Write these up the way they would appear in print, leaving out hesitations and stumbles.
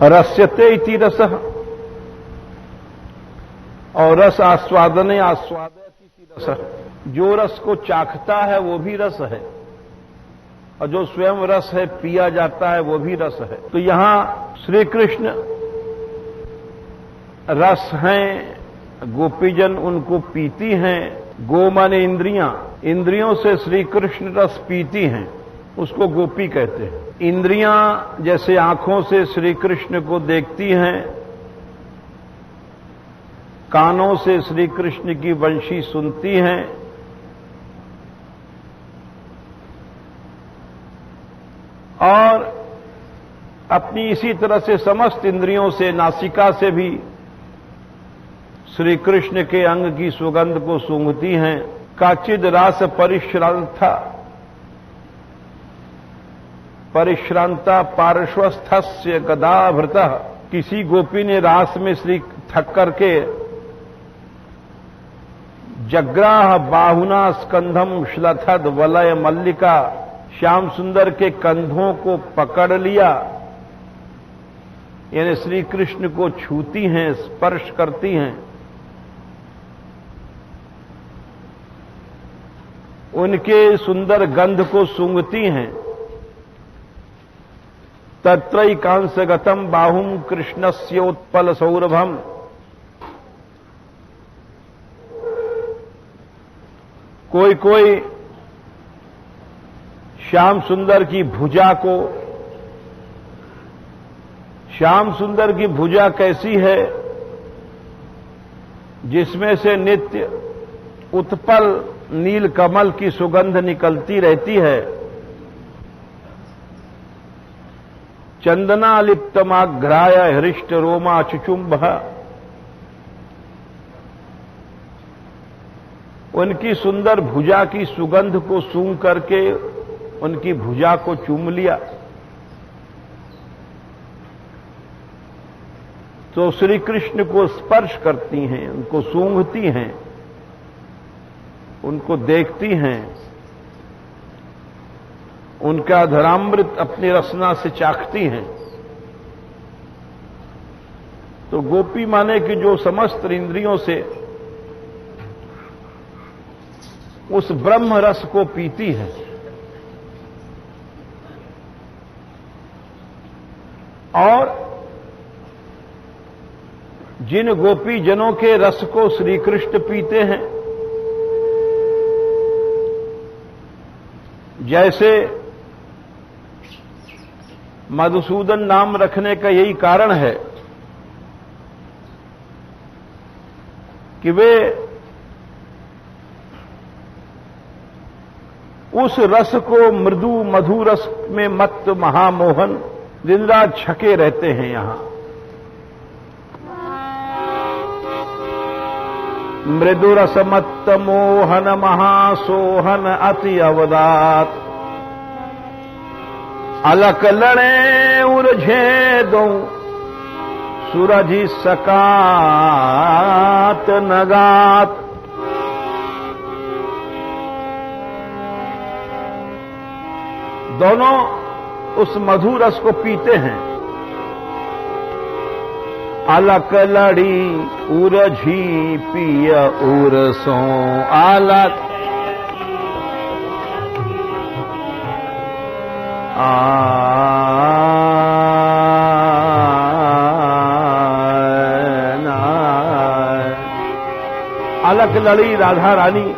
रस्यते इति रसः, और रस आस्वादने आस्वादयति इति रसः। जो रस को चाखता है वो भी रस है, और जो स्वयं रस है पिया जाता है वो भी रस है। तो यहां श्री कृष्ण रस हैं, गोपीजन उनको पीती हैं। गो माने इंद्रियां, इंद्रियों से श्री कृष्ण रस पीती हैं, उसको गोपी कहते हैं। इंद्रियां जैसे आंखों से श्री कृष्ण को देखती हैं, कानों से श्री कृष्ण की वंशी सुनती हैं, और अपनी इसी तरह से समस्त इंद्रियों से, नासिका से भी श्री कृष्ण के अंग की सुगंध को सूंघती हैं। काचिद रास परिश्रांता पार्श्वस्थस्य गदाभृतः। किसी गोपी ने रास में श्री थक करके जग्राह बाहुना स्कंधम श्लथद वलय मल्लिका, श्याम सुंदर के कंधों को पकड़ लिया, यानी श्री कृष्ण को छूती हैं, स्पर्श करती हैं, उनके सुंदर गंध को सूंघती हैं। तत्रैकांसगतम बाहुम कृष्णस्योत्पल सौरभम। कोई कोई श्याम सुंदर की भुजा को, श्याम सुंदर की भुजा कैसी है, जिसमें से नित्य उत्पल नील कमल की सुगंध निकलती रहती है। चंदना लिप्तमाघ्राय हृष्ट रोमा चुचुंब। उनकी सुंदर भुजा की सुगंध को सूंघ करके उनकी भुजा को चूम लिया, तो श्री कृष्ण को स्पर्श करती हैं, उनको सूंघती हैं, उनको देखती हैं, उनका धरामृत अपनी रसना से चाखती हैं। तो गोपी माने कि जो समस्त इंद्रियों से उस ब्रह्म रस को पीती है, और जिन गोपी जनों के रस को श्री कृष्ण पीते हैं, जैसे मधुसूदन नाम रखने का यही कारण है कि वे उस रस को मृदु मधु रस में मत्त महामोहन दिन रात छके रहते हैं। यहां मृदु रस मत्त मोहन महासोहन अति अवदात। अलक लड़े उर्झे दो सूरज सकात नगात। दोनों उस मधु रस को पीते हैं। अलक लड़ी उर्झी पिय उरसों अलक अलक लड़ी राधा रानी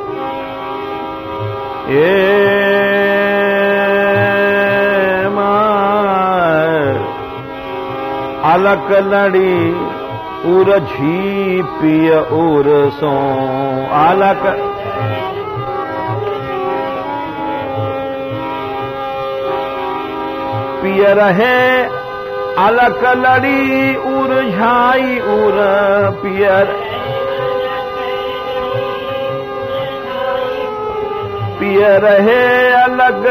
अलक लड़ी उर्झी पिय उरसों अलक पिय रहे अलक लड़ी उर्झाई उर पियर पिय रहे अलग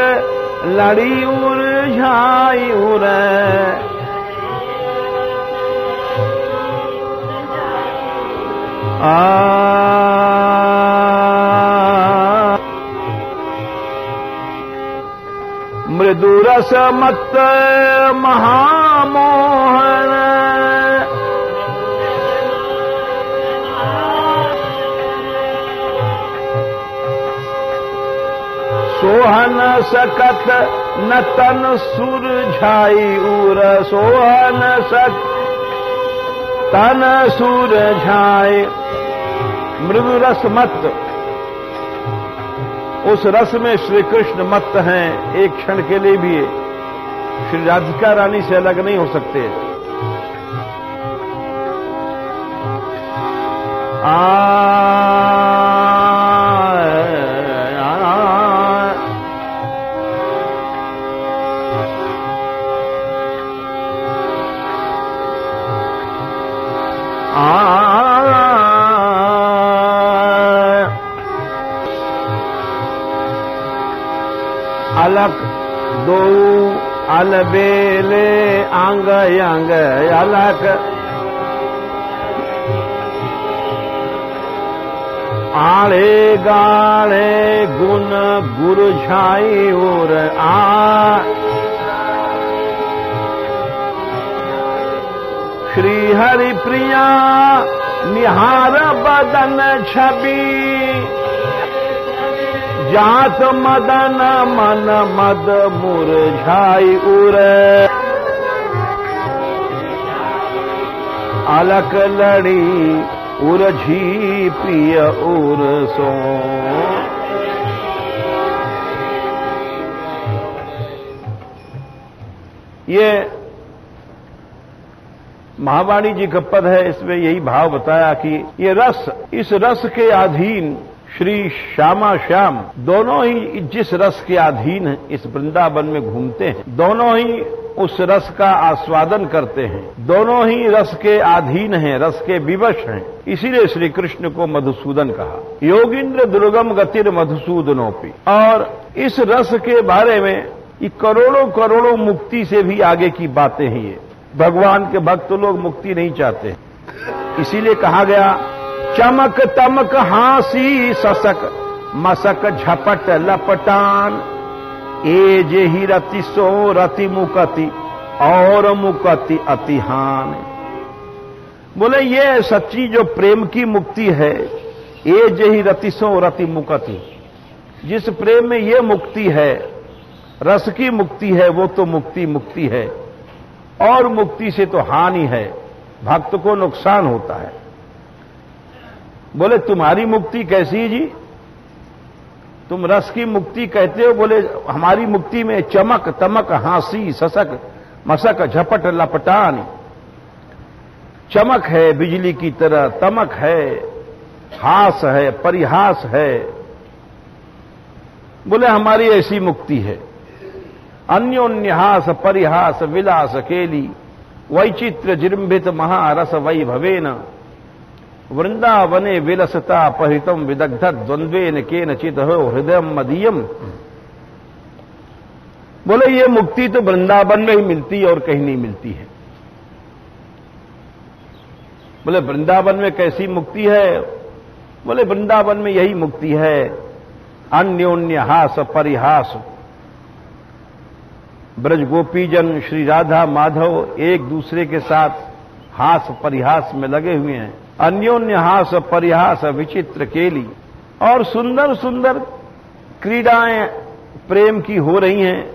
लड़ी उर्झाई उर। मृदु रस मत्त महामोहन सकत न तन सुरझाई उर सोह न सक तन सुरझाए। मृदु रस मत, उस रस में श्री कृष्ण मत हैं, एक क्षण के लिए भी श्री राधिका रानी से अलग नहीं हो सकते। अलक दो अलबेले अंग अंग अलक आले गाले गुण गुरु छाई और श्री हरि प्रिया निहार बदन छवि जात मदन मन मद मुरझाई उर अलक लड़ी उरझी प्रिय उर सो। ये महावाणी जी का पद है, इसमें यही भाव बताया कि ये रस, इस रस के अधीन श्री श्यामा श्याम दोनों ही जिस रस के अधीन इस वृंदावन में घूमते हैं, दोनों ही उस रस का आस्वादन करते हैं, दोनों ही रस के अधीन हैं, रस के विवश हैं। इसीलिए श्री कृष्ण को मधुसूदन कहा। योगींद्र दुर्गम गतिर मधुसूदनोपि। और इस रस के बारे में ये करोड़ों करोड़ों मुक्ति से भी आगे की बातें ही है। भगवान के भक्त लोग मुक्ति नहीं चाहते, इसीलिए कहा गया चमक तमक हासी ससक मसक झपट लपटान ए जे ही रति सो रति मुकति और मुकति अतिहान। बोले ये सच्ची जो प्रेम की मुक्ति है, ए जे ही रति सो रति मुकति, जिस प्रेम में ये मुक्ति है, रस की मुक्ति है, वो तो मुक्ति मुक्ति है, और मुक्ति से तो हानि है, भक्त को नुकसान होता है। बोले तुम्हारी मुक्ति कैसी है जी, तुम रस की मुक्ति कहते हो। बोले हमारी मुक्ति में चमक तमक हासी ससक मसक झपट लपटान, चमक है बिजली की तरह, तमक है, हास है, परिहास है। बोले हमारी ऐसी मुक्ति है। अन्योन्यहास परिहास विलास केली वैचित्र जिम्भित महारस वैभवेन वृंदावने विलसता परितम विदग्ध द्वंद्वेन केनचित हो हृदय मदीयम। बोले ये मुक्ति तो वृंदावन में ही मिलती है और कहीं नहीं मिलती है। बोले वृंदावन में कैसी मुक्ति है? बोले वृंदावन में यही मुक्ति है, अन्योन्य हास परिहास। ब्रज गोपीजन श्री राधा माधव एक दूसरे के साथ हास परिहास में लगे हुए हैं। अन्योन्य हास परिहास विचित्र केली, और सुंदर सुंदर क्रीडाएं प्रेम की हो रही हैं।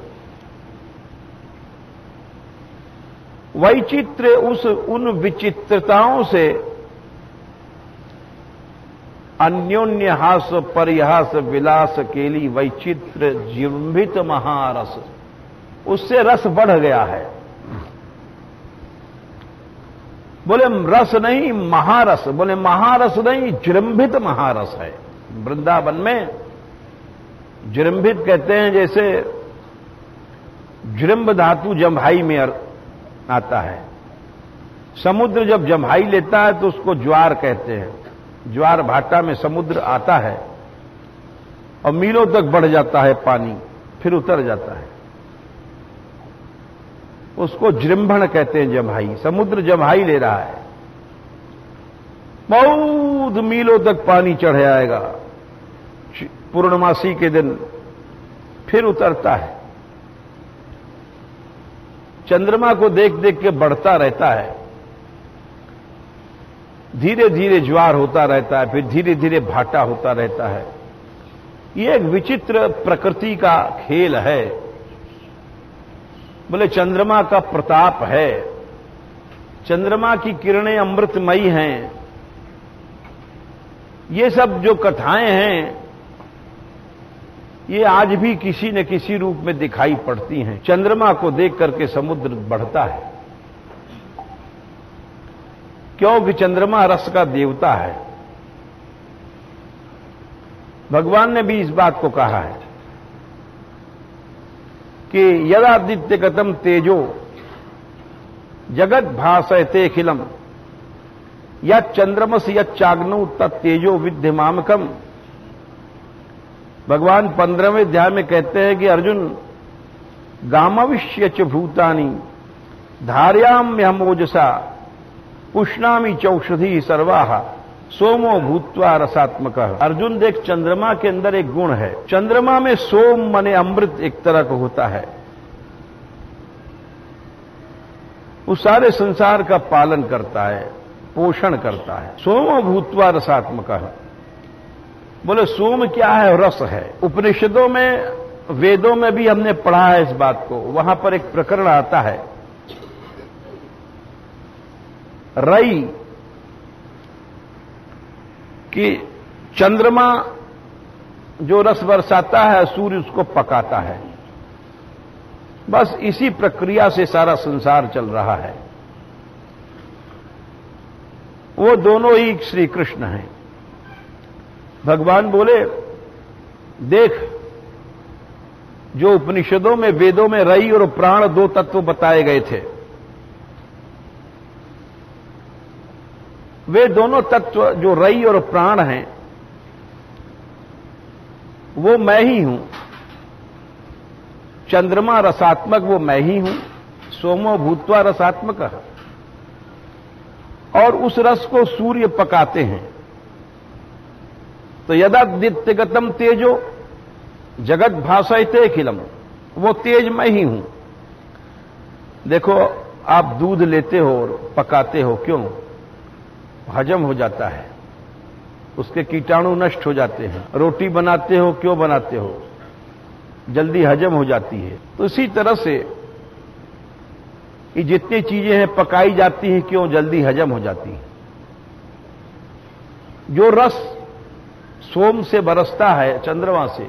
वैचित्र उन विचित्रताओं से, अन्योन्य हास परिहास विलास केली वैचित्र जिम्भित महारस, उससे रस बढ़ गया है। बोले रस नहीं महारस, बोले महारस नहीं जृंभित महारस है। वृंदावन में जृंभित कहते हैं, जैसे जृंभ धातु जम्भाई में आता है। समुद्र जब जम्भाई लेता है तो उसको ज्वार कहते हैं। ज्वार भाटा में समुद्र आता है और मीलों तक बढ़ जाता है पानी, फिर उतर जाता है, उसको जृंभण कहते हैं। जम्भाई, समुद्र जम्भाई ले रहा है, बहुत मीलों तक पानी चढ़ आएगा पूर्णमासी के दिन, फिर उतरता है। चंद्रमा को देख देख के बढ़ता रहता है, धीरे धीरे ज्वार होता रहता है, फिर धीरे धीरे भाटा होता रहता है, ये एक विचित्र प्रकृति का खेल है। बोले चंद्रमा का प्रताप है, चंद्रमा की किरणें अमृतमयी हैं। ये सब जो कथाएं हैं ये आज भी किसी न किसी रूप में दिखाई पड़ती हैं। चंद्रमा को देख करके समुद्र बढ़ता है, क्योंकि चंद्रमा रस का देवता है। भगवान ने भी इस बात को कहा है कि यदादित्यगतम तेजो जगत भासयते खिलम यच्चंद्रमस यच्चाग्नौ तत्तेजो विद्यमामकम। भगवान 15वें अध्याय में कहते हैं कि अर्जुन गामविष्य च भूतानि धारयाम्यहमोजसा पुष्णामि चौषधि सर्वाः सोमो भूत्वा रसात्मक। अर्जुन देख, चंद्रमा के अंदर एक गुण है। चंद्रमा में सोम माने अमृत एक तरह का होता है, वो सारे संसार का पालन करता है, पोषण करता है। सोमो भूत्वा रसात्मक। बोले सोम क्या है? रस है। उपनिषदों में, वेदों में भी हमने पढ़ा है इस बात को। वहां पर एक प्रकरण आता है, रई, कि चंद्रमा जो रस बरसाता है सूर्य उसको पकाता है। बस इसी प्रक्रिया से सारा संसार चल रहा है। वो दोनों ही श्री कृष्ण हैं। भगवान बोले देख, जो उपनिषदों में, वेदों में रई और प्राण दो तत्व बताए गए थे, वे दोनों तत्व जो रई और प्राण हैं वो मैं ही हूं। चंद्रमा रसात्मक वो मैं ही हूं, सोमो भूत्वा रसात्मक। और उस रस को सूर्य पकाते हैं। तो यदादित्यगतम तेजो जगत भासयते खिलम, वो तेज मैं ही हूं। देखो, आप दूध लेते हो और पकाते हो, क्यों? हजम हो जाता है, उसके कीटाणु नष्ट हो जाते हैं। रोटी बनाते हो, क्यों बनाते हो? जल्दी हजम हो जाती है। तो इसी तरह से ये जितनी चीजें हैं पकाई जाती हैं, क्यों? जल्दी हजम हो जाती हैं। जो रस सोम से बरसता है, चंद्रमा से,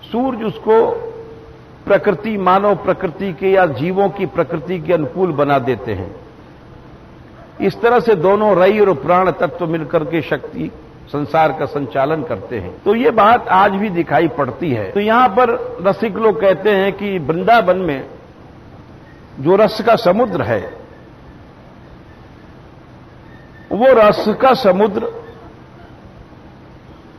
सूर्य उसको प्रकृति, मानव प्रकृति के या जीवों की प्रकृति के अनुकूल बना देते हैं। इस तरह से दोनों रई और प्राण तत्व मिलकर के शक्ति संसार का संचालन करते हैं। तो ये बात आज भी दिखाई पड़ती है। तो यहां पर रसिक लोग कहते हैं कि वृंदावन में जो रस का समुद्र है, वो रस का समुद्र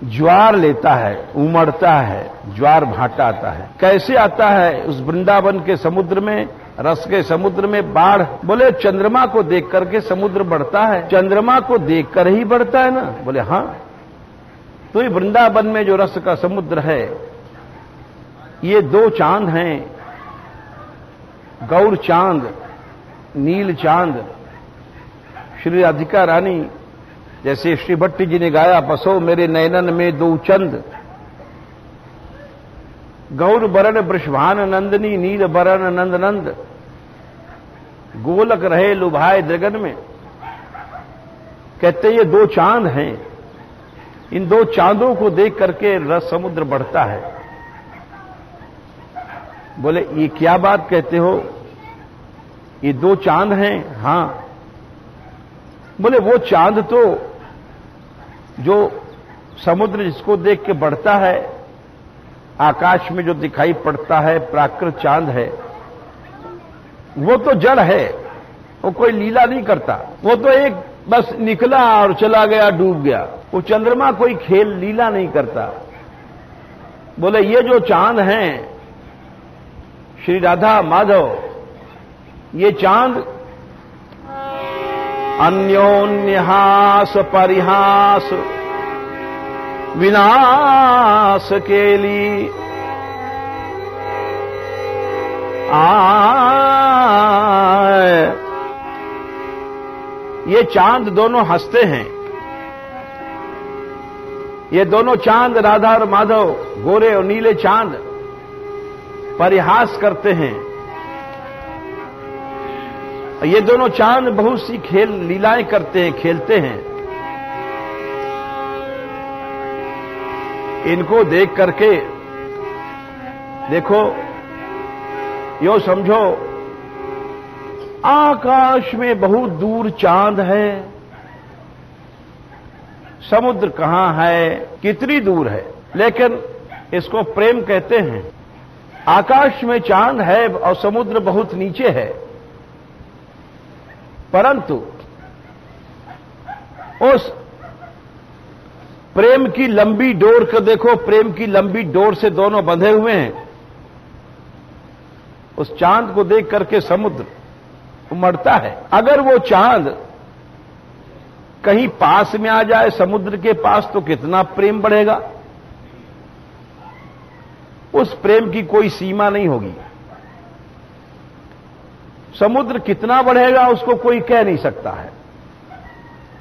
ज्वार लेता है, उमड़ता है, ज्वार भाटा आता है। कैसे आता है? उस वृंदावन के समुद्र में, रस के समुद्र में बाढ़। बोले चंद्रमा को देख करके समुद्र बढ़ता है। चंद्रमा को देखकर ही बढ़ता है ना? बोले हां। तो ये वृंदावन में जो रस का समुद्र है, ये दो चांद हैं, गौर चांद, नील चांद। श्री राधिका रानी, जैसे श्री भट्टी जी ने गाया, बसो मेरे नयनन में दो चंद, गौर बरन वृषभान नंदनी नील बरन नंद नंद, गोलक रहे लुभाए दगन में। कहते ये दो चांद हैं। इन दो चांदों को देख करके रस समुद्र बढ़ता है। बोले ये क्या बात कहते हो? ये दो चांद हैं? हां। बोले वो चांद तो जो समुद्र जिसको देख के बढ़ता है, आकाश में जो दिखाई पड़ता है, प्राकृत चांद है, वो तो जड़ है, वो कोई लीला नहीं करता। वो तो एक बस निकला और चला गया, डूब गया। वो चंद्रमा कोई खेल लीला नहीं करता। बोले ये जो चांद हैं, श्री राधा माधव, ये चांद अन्योन्यहास परिहास विनाश के लिए आए। ये चांद दोनों हंसते हैं। ये दोनों चांद, राधा और माधव, गोरे और नीले चांद, परिहास करते हैं। ये दोनों चांद बहुत सी खेल लीलाएं करते हैं, खेलते हैं। इनको देख करके देखो, यो समझो आकाश में बहुत दूर चांद है, समुद्र कहां है, कितनी दूर है, लेकिन इसको प्रेम कहते हैं। आकाश में चांद है और समुद्र बहुत नीचे है, परंतु उस प्रेम की लंबी डोर को देखो, प्रेम की लंबी डोर से दोनों बंधे हुए हैं। उस चांद को देख करके समुद्र उमड़ता है। अगर वो चांद कहीं पास में आ जाए समुद्र के पास, तो कितना प्रेम बढ़ेगा। उस प्रेम की कोई सीमा नहीं होगी। समुद्र कितना बढ़ेगा उसको कोई कह नहीं सकता है,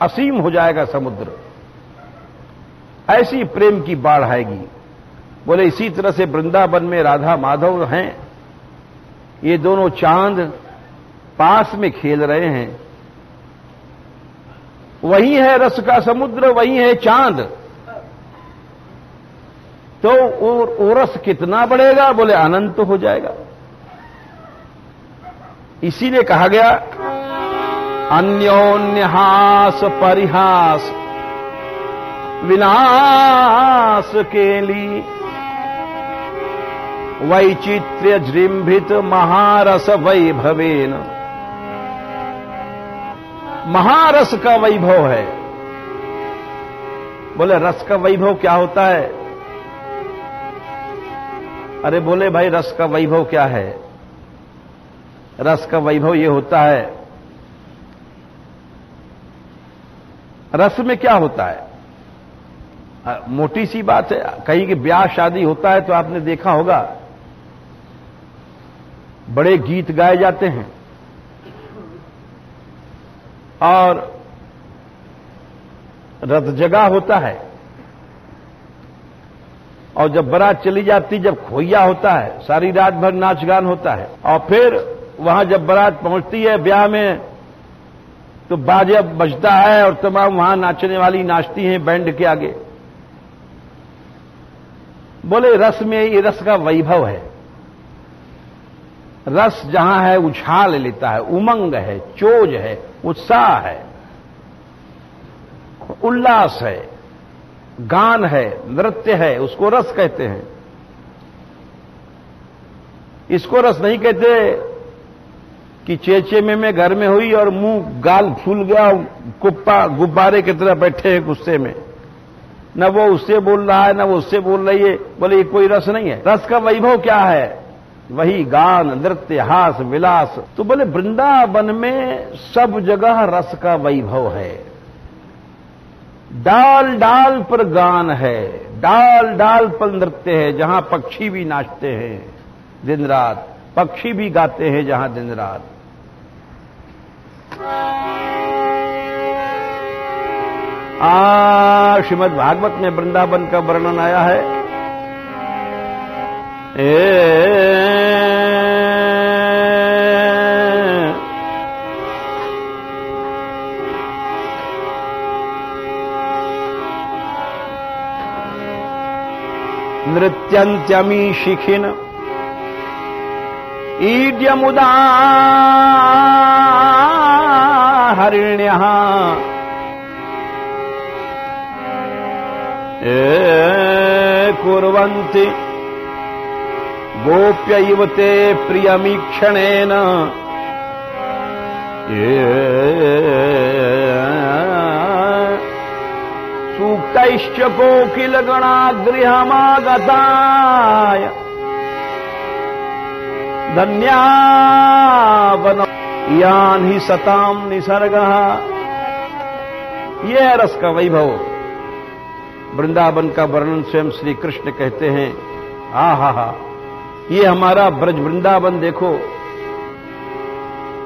असीम हो जाएगा समुद्र। ऐसी प्रेम की बाढ़ आएगी। बोले इसी तरह से वृंदावन में राधा माधव हैं, ये दोनों चांद पास में खेल रहे हैं। वही है रस का समुद्र, वही है चांद। तो वो रस कितना बढ़ेगा, बोले अनंत हो जाएगा। इसीलिए कहा गया अन्योन्यहास परिहास विनाश के लिए वैचित्र्य जृंभित महारस वैभवेन। महारस का वैभव है। बोले रस का वैभव क्या होता है? अरे बोले भाई रस का वैभव क्या है? रस का वैभव ये होता है, रस में क्या होता है? मोटी सी बात है, कहीं की ब्याह शादी होता है तो आपने देखा होगा बड़े गीत गाए जाते हैं और रथ जगा होता है, और जब बारात चली जाती, जब खोइया होता है, सारी रात भर नाच गान होता है, और फिर वहां जब बारात पहुंचती है ब्याह में तो बाजा बजता है और तमाम वहां नाचने वाली नाचती हैं बैंड के आगे। बोले रस में ये रस का वैभव है। रस जहां है उछाल लेता है, उमंग है, चोज है, उत्साह है, उल्लास है, गान है, नृत्य है, उसको रस कहते हैं। इसको रस नहीं कहते कि चेचे में घर में हुई और मुंह गाल फूल गया, कुप्पा गुब्बारे की तरह बैठे हैं गुस्से में, न वो उससे बोल रहा है न वो उससे बोल रही है। बोले ये कोई रस नहीं है। रस का वैभव क्या है? वही गान, नृत्य, हास, विलास। तो बोले वृंदावन में सब जगह रस का वैभव है। डाल डाल पर गान है, डाल डाल पर नृत्य है, जहां पक्षी भी नाचते हैं दिन रात, पक्षी भी गाते हैं जहां दिन रात। श्रीमद् भागवत में वृंदावन का वर्णन आया है। नृत्यंत्यमी शिखिन ईड्यमुदा हरिण्यः कुर्वन्ति गोप्यैव ते प्रियमीक्षणेन सूक्तैश्च कोकिलगणा गृहमागताय धन्यावन यान ही सताम निसर्गः। यह है रस का वैभव। वृंदावन का वर्णन स्वयं श्री कृष्ण कहते हैं। हा, ये हमारा ब्रज वृंदावन देखो,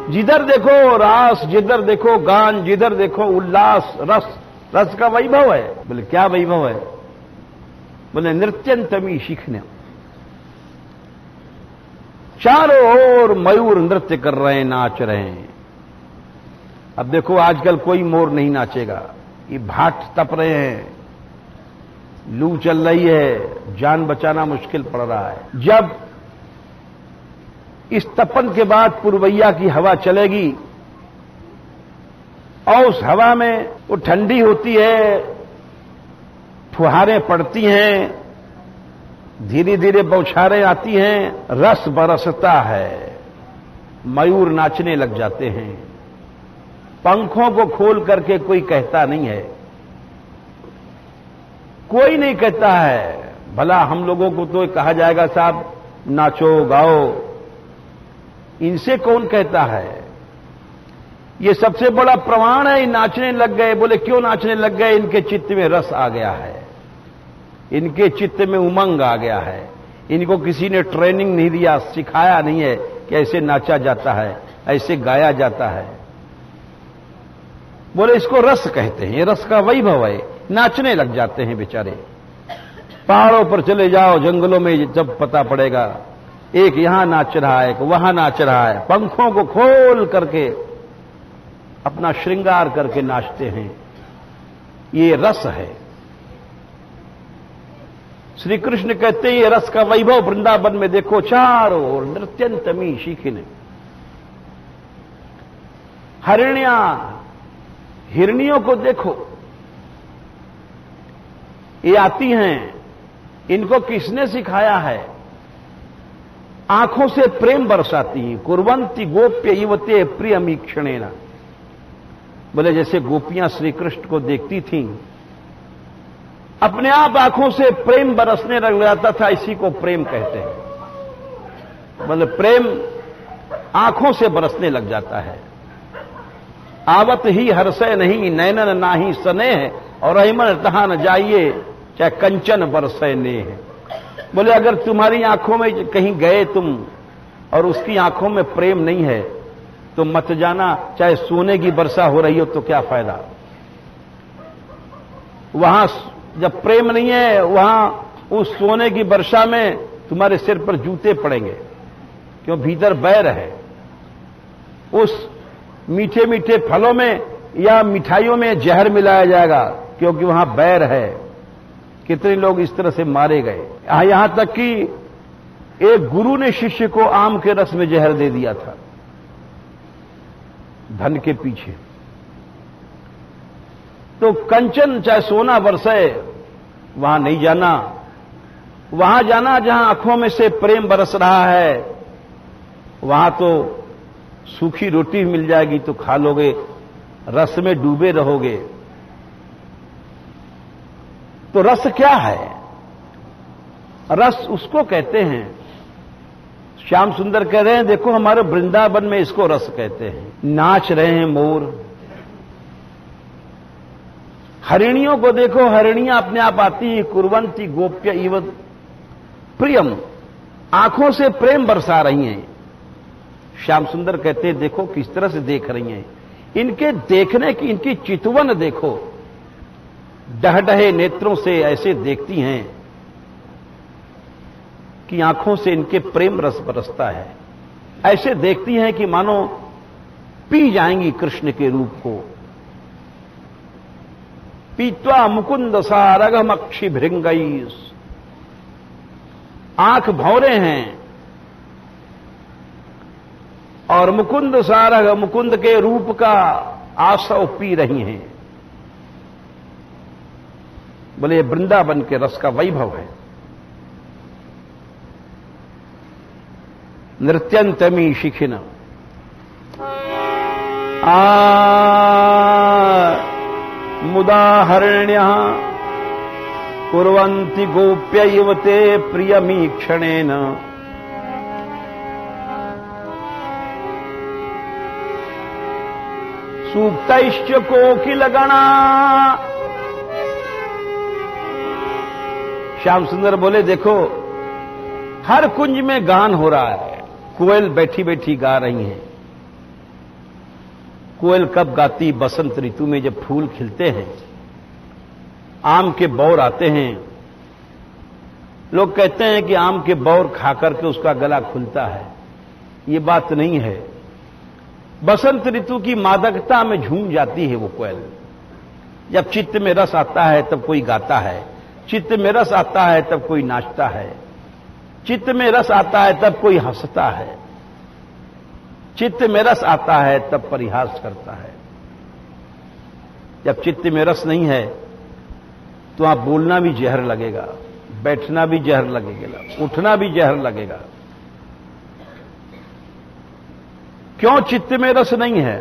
जिधर देखो रास, जिधर देखो गान, जिधर देखो उल्लास, रस, रस का वैभव है। बोले क्या वैभव है? बोले नृत्यंतमी शिखने। चारों ओर मयूर नृत्य कर रहे हैं, नाच रहे हैं। अब देखो आजकल कोई मोर नहीं नाचेगा, ये भाट तप रहे हैं, लू चल रही है, जान बचाना मुश्किल पड़ रहा है। जब इस तपन के बाद पुरवैया की हवा चलेगी और उस हवा में वो ठंडी होती है, फुहारें पड़ती हैं, धीरे धीरे बौछारें आती हैं, रस बरसता है, मयूर नाचने लग जाते हैं। पंखों को खोल करके कोई कहता नहीं है, कोई नहीं कहता है। भला हम लोगों को तो कहा जाएगा साहब नाचो गाओ, इनसे कौन कहता है? ये सबसे बड़ा प्रमाण है, नाचने लग गए। बोले क्यों नाचने लग गए? इनके चित्त में रस आ गया है, इनके चित्त में उमंग आ गया है। इनको किसी ने ट्रेनिंग नहीं दिया, सिखाया नहीं है कि ऐसे नाचा जाता है, ऐसे गाया जाता है। बोले इसको रस कहते हैं, ये रस का वैभव है। नाचने लग जाते हैं बेचारे। पहाड़ों पर चले जाओ, जंगलों में जब पता पड़ेगा, एक यहां नाच रहा है, एक वहां नाच रहा है, पंखों को खोल करके अपना श्रृंगार करके नाचते हैं। ये रस है। श्री कृष्ण कहते हैं ये रस का वैभव वृंदावन में देखो, चारों ओर नृत्यंतमी शिखिन। हिरनियों को देखो, ये आती हैं, इनको किसने सिखाया है? आंखों से प्रेम बरसाती हैं। कुर्वंती गोप्य युवते प्रियमीक्षणेन। बोले जैसे गोपियां श्री कृष्ण को देखती थीं, अपने आप आंखों से प्रेम बरसने लग जाता था, इसी को प्रेम कहते हैं। बोले प्रेम आंखों से बरसने लग जाता है। आवत ही हर्षय नहीं, नैनन नाही स्नेह, और अहिमन तहा न जाइए, चाहे कंचन बरसय नेह। बोले अगर तुम्हारी आंखों में कहीं गए तुम और उसकी आंखों में प्रेम नहीं है तो मत जाना, चाहे सोने की वर्षा हो रही हो तो क्या फायदा। वहां जब प्रेम नहीं है, वहां उस सोने की वर्षा में तुम्हारे सिर पर जूते पड़ेंगे, क्यों भीतर बैर है। उस मीठे मीठे फलों में या मिठाइयों में जहर मिलाया जाएगा, क्योंकि वहां बैर है। कितने लोग इस तरह से मारे गए। यहां तक कि एक गुरु ने शिष्य को आम के रस में जहर दे दिया था, धन के पीछे। तो कंचन चाहे सोना बरसे, वहां नहीं जाना। वहां जाना जहां आंखों में से प्रेम बरस रहा है। वहां तो सूखी रोटी मिल जाएगी तो खा लोगे, रस में डूबे रहोगे। तो रस क्या है? रस उसको कहते हैं, श्याम सुंदर कह रहे हैं देखो हमारे वृंदावन में इसको रस कहते हैं। नाच रहे हैं मोर। हरिणियों को देखो, हरिणियां अपने आप आती हैं, कुर्वंती गोप्य इव प्रियम, आंखों से प्रेम बरसा रही हैं। श्याम सुंदर कहते हैं देखो किस तरह से देख रही हैं। इनके देखने की, इनकी चितवन देखो, डहडहे नेत्रों से ऐसे देखती हैं कि आंखों से इनके प्रेम रस बरसता है। ऐसे देखती हैं कि मानो पी जाएंगी कृष्ण के रूप को। पीत्वा मुकुंद सारगमक्षि भृंगईस, आंख भौरे हैं और मुकुंद सारग, मुकुंद के रूप का आसव पी रही हैं। बोले वृंदावन के रस का वैभव है। नृत्यंतमी शिखिन मुदाहरण्य कुर्वन्ति गोप्य युवते प्रियमीक्षणेन। सूक्तैश्च कोकिलगणा। श्याम सुंदर बोले देखो हर कुंज में गान हो रहा है, कोयल बैठी बैठी गा रही हैं। कोयल कब गाती? बसंत ऋतु में जब फूल खिलते हैं, आम के बौर आते हैं, लोग कहते हैं कि आम के बौर खाकर के उसका गला खुलता है, ये बात नहीं है। बसंत ऋतु की मादकता में झूम जाती है वो कोयल। जब चित्त में रस आता है तब कोई गाता है, चित्त में रस आता है तब कोई नाचता है, चित्त में रस आता है तब कोई हंसता है, चित्त में रस आता है तब परिहास करता है। जब चित्त में रस नहीं है तो आप बोलना भी जहर लगेगा, बैठना भी जहर लगेगा, उठना भी जहर लगेगा। क्यों चित्त में रस नहीं है?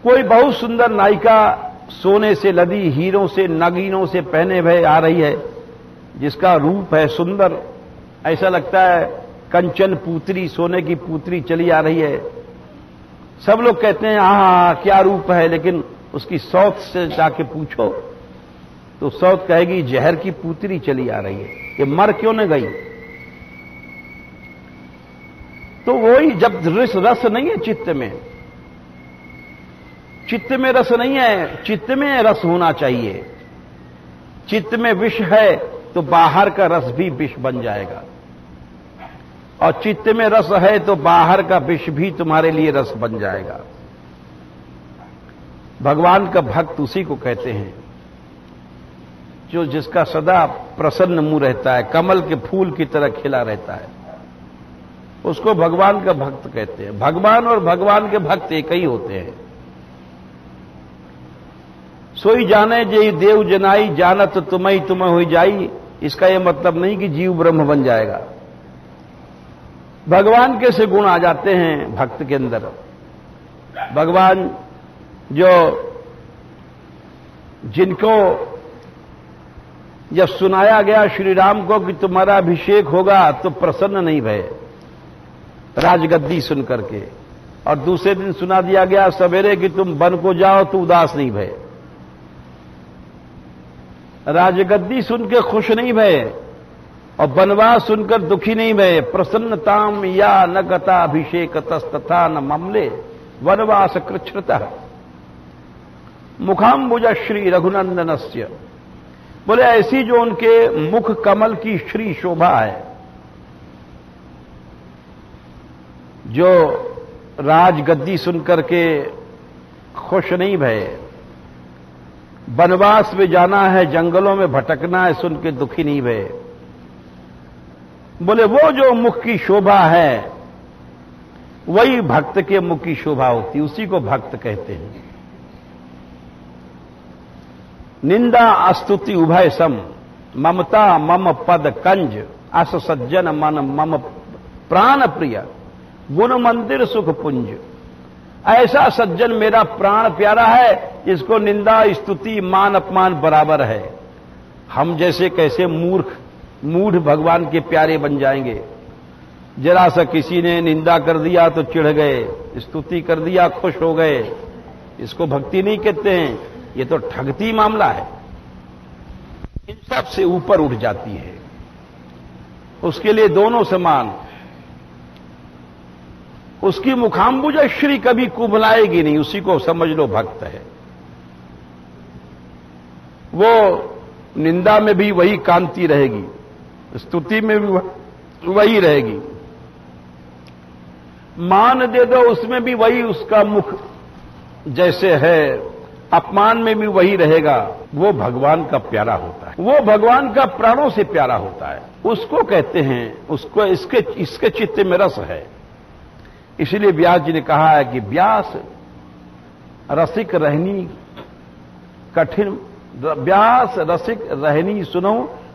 कोई बहुत सुंदर नायिका सोने से लदी, हीरों से, नगीनों से पहने भय आ रही है, जिसका रूप है सुंदर, ऐसा लगता है कंचन पूतरी, सोने की पूतरी चली आ रही है। सब लोग कहते हैं हाँ क्या रूप है, लेकिन उसकी सौत से जाके पूछो तो सौत कहेगी जहर की पूतरी चली आ रही है, ये मर क्यों न गई? तो वही जब रस नहीं है चित्त में, चित्त में रस नहीं है, चित्त में रस होना चाहिए। चित्त में विष है तो बाहर का रस भी विष बन जाएगा, और चित्त में रस है तो बाहर का विष भी तुम्हारे लिए रस बन जाएगा। भगवान का भक्त उसी को कहते हैं जो जिसका सदा प्रसन्न मुंह रहता है, कमल के फूल की तरह खिला रहता है, उसको भगवान का भक्त कहते हैं। भगवान और भगवान के भक्त एक ही होते हैं। सोई जाने जे देव जनाई, जानत तुम्हें तुम्हें हो जाई। इसका यह मतलब नहीं कि जीव ब्रह्म बन जाएगा। भगवान के से गुण आ जाते हैं भक्त के अंदर। भगवान जो जिनको जब सुनाया गया श्री राम को कि तुम्हारा अभिषेक होगा तो प्रसन्न नहीं भये राजगद्दी सुन करके, और दूसरे दिन सुना दिया गया सवेरे कि तुम वन को जाओ तो उदास नहीं भये। राजगद्दी सुन के खुश नहीं भये और वनवास सुनकर दुखी नहीं भये। प्रसन्नताम या न गता अभिषेक तस्तथा न ममले वनवास कृच्छ्रता मुखाम्बुज श्री रघुनंदनस्य। बोले ऐसी जो उनके मुख कमल की श्री शोभा है, जो राजगद्दी सुनकर के खुश नहीं भये, वनवास में जाना है, जंगलों में भटकना है, सुन के दुखी नहीं भये। बोले वो जो मुख की शोभा है वही भक्त के मुख की शोभा होती, उसी को भक्त कहते हैं। निंदा अस्तुति उभय सम, ममता मम पद कंज, अस सज्जन मन मम प्राण प्रिय, गुण मंदिर सुख पुंज। ऐसा सज्जन मेरा प्राण प्यारा है जिसको निंदा स्तुति मान अपमान बराबर है। हम जैसे कैसे मूढ़ भगवान के प्यारे बन जाएंगे। जरा सा किसी ने निंदा कर दिया तो चिढ़ गए, स्तुति कर दिया खुश हो गए। इसको भक्ति नहीं कहते हैं, ये तो ठगती मामला है। इन सब से ऊपर उठ जाती है, उसके लिए दोनों समान। उसकी मुखाम्बुज श्री कभी कुबलाएगी नहीं, उसी को समझ लो भक्त है। वो निंदा में भी वही कांति रहेगी, स्तुति में भी वही रहेगी, मान दे दो उसमें भी वही उसका मुख जैसे है, अपमान में भी वही रहेगा। वो भगवान का प्यारा होता है, वो भगवान का प्राणों से प्यारा होता है। उसको कहते हैं, उसको इसके चित्त में रस है। इसलिए व्यास जी ने कहा है कि व्यास रसिक रहनी कठिन, व्यास रसिक रहनी सुनो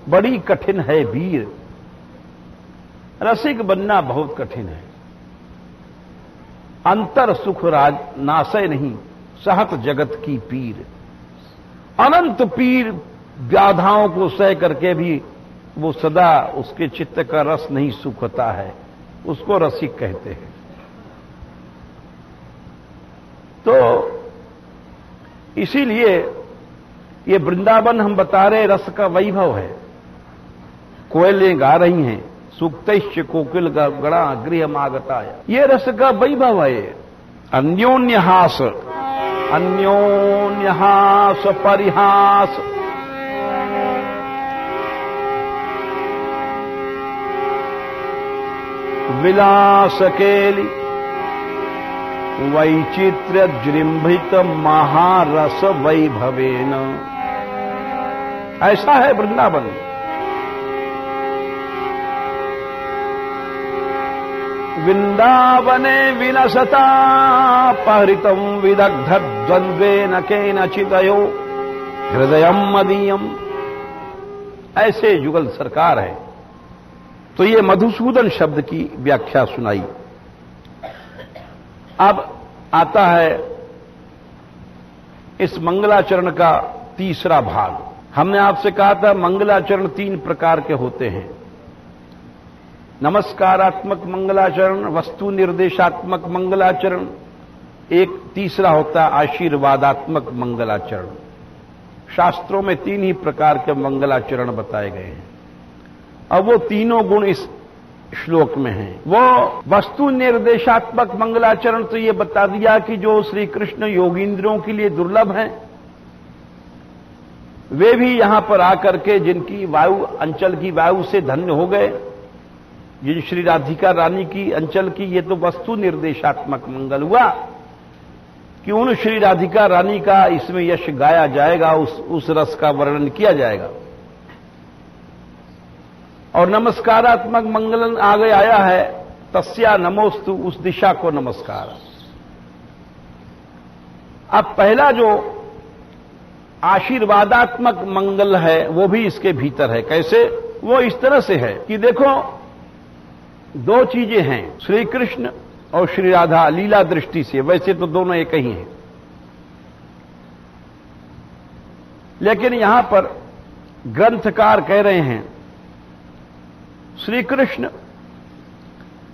बड़ी कठिन है वीर। रसिक बनना बहुत कठिन है। अंतर सुख राज नासय नहीं, सहत जगत की पीर। अनंत पीर व्याधाओं को सह करके भी वो सदा उसके चित्त का रस नहीं सूखता है, उसको रसिक कहते हैं। तो इसीलिए ये वृंदावन हम बता रहे रस का वैभव है। कोयलें गा रही हैं, सूक्तैश्च कोकिल गणा गृह मागताय, ये रस का वैभव है। अन्योन्यहास परिहास विलास केली वैचित्र्य जृंभित महारस वैभवेन। ऐसा है वृंदावन। वृंदावने विलसता परितम विदग्ध द्वंद्वेन केनचिदयो हृदयम मदीयम। ऐसे युगल सरकार है। तो ये मधुसूदन शब्द की व्याख्या सुनाई। अब आता है इस मंगलाचरण का तीसरा भाग। हमने आपसे कहा था मंगलाचरण 3 प्रकार के होते हैं। नमस्कारात्मक मंगलाचरण, वस्तु निर्देशात्मक मंगलाचरण, एक तीसरा होता है आशीर्वादात्मक मंगलाचरण। शास्त्रों में 3 ही प्रकार के मंगलाचरण बताए गए हैं। अब वो तीनों गुण इस श्लोक में हैं। वो वस्तु निर्देशात्मक मंगलाचरण तो ये बता दिया कि जो श्री कृष्ण योगींद्रियों के लिए दुर्लभ हैं, वे भी यहां पर आकर के जिनकी वायु अंचल की वायु से धन्य हो गए, ये श्री राधिका रानी की अंचल की, ये तो वस्तु निर्देशात्मक मंगल हुआ कि उन श्री राधिका रानी का इसमें यश गाया जाएगा, उस रस का वर्णन किया जाएगा। और नमस्कारात्मक मंगलन आगे आया है तस्या नमोस्तु, उस दिशा को नमस्कार। अब पहला जो आशीर्वादात्मक मंगल है वो भी इसके भीतर है। कैसे? वो इस तरह से है कि देखो 2 चीजें हैं, श्री कृष्ण और श्री राधा लीला दृष्टि से। वैसे तो दोनों एक ही हैं, लेकिन यहां पर ग्रंथकार कह रहे हैं श्री कृष्ण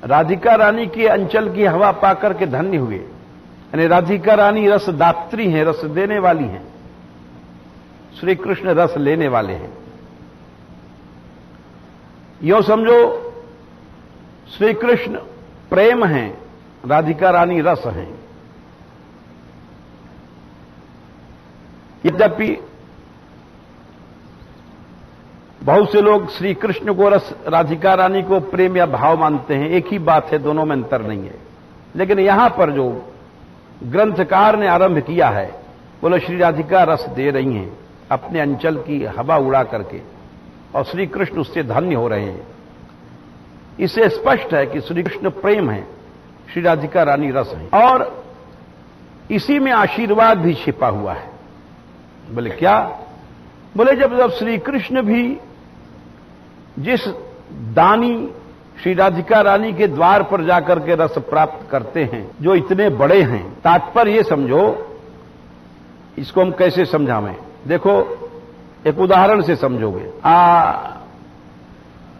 राधिका रानी के अंचल की हवा पाकर के धन्य हुए। यानी राधिका रानी रस दात्री हैं, रस देने वाली हैं, श्री कृष्ण रस लेने वाले हैं। यो समझो श्री कृष्ण प्रेम हैं, राधिका रानी रस हैं। यद्यपि बहुत से लोग श्री कृष्ण को रस, राधिका रानी को प्रेम या भाव मानते हैं। एक ही बात है, दोनों में अंतर नहीं है। लेकिन यहां पर जो ग्रंथकार ने आरंभ किया है, बोले श्री राधिका रस दे रही हैं अपने अंचल की हवा उड़ा करके, और श्री कृष्ण उससे धन्य हो रहे हैं। इससे स्पष्ट है कि श्री कृष्ण प्रेम है, श्री राधिका रानी रस है। और इसी में आशीर्वाद भी छिपा हुआ है। बोले क्या? बोले जब श्री कृष्ण भी जिस दानी श्री राधिका रानी के द्वार पर जाकर के रस प्राप्त करते हैं, जो इतने बड़े हैं, तात्पर्य ये समझो, इसको हम कैसे समझावें? देखो एक उदाहरण से समझोगे।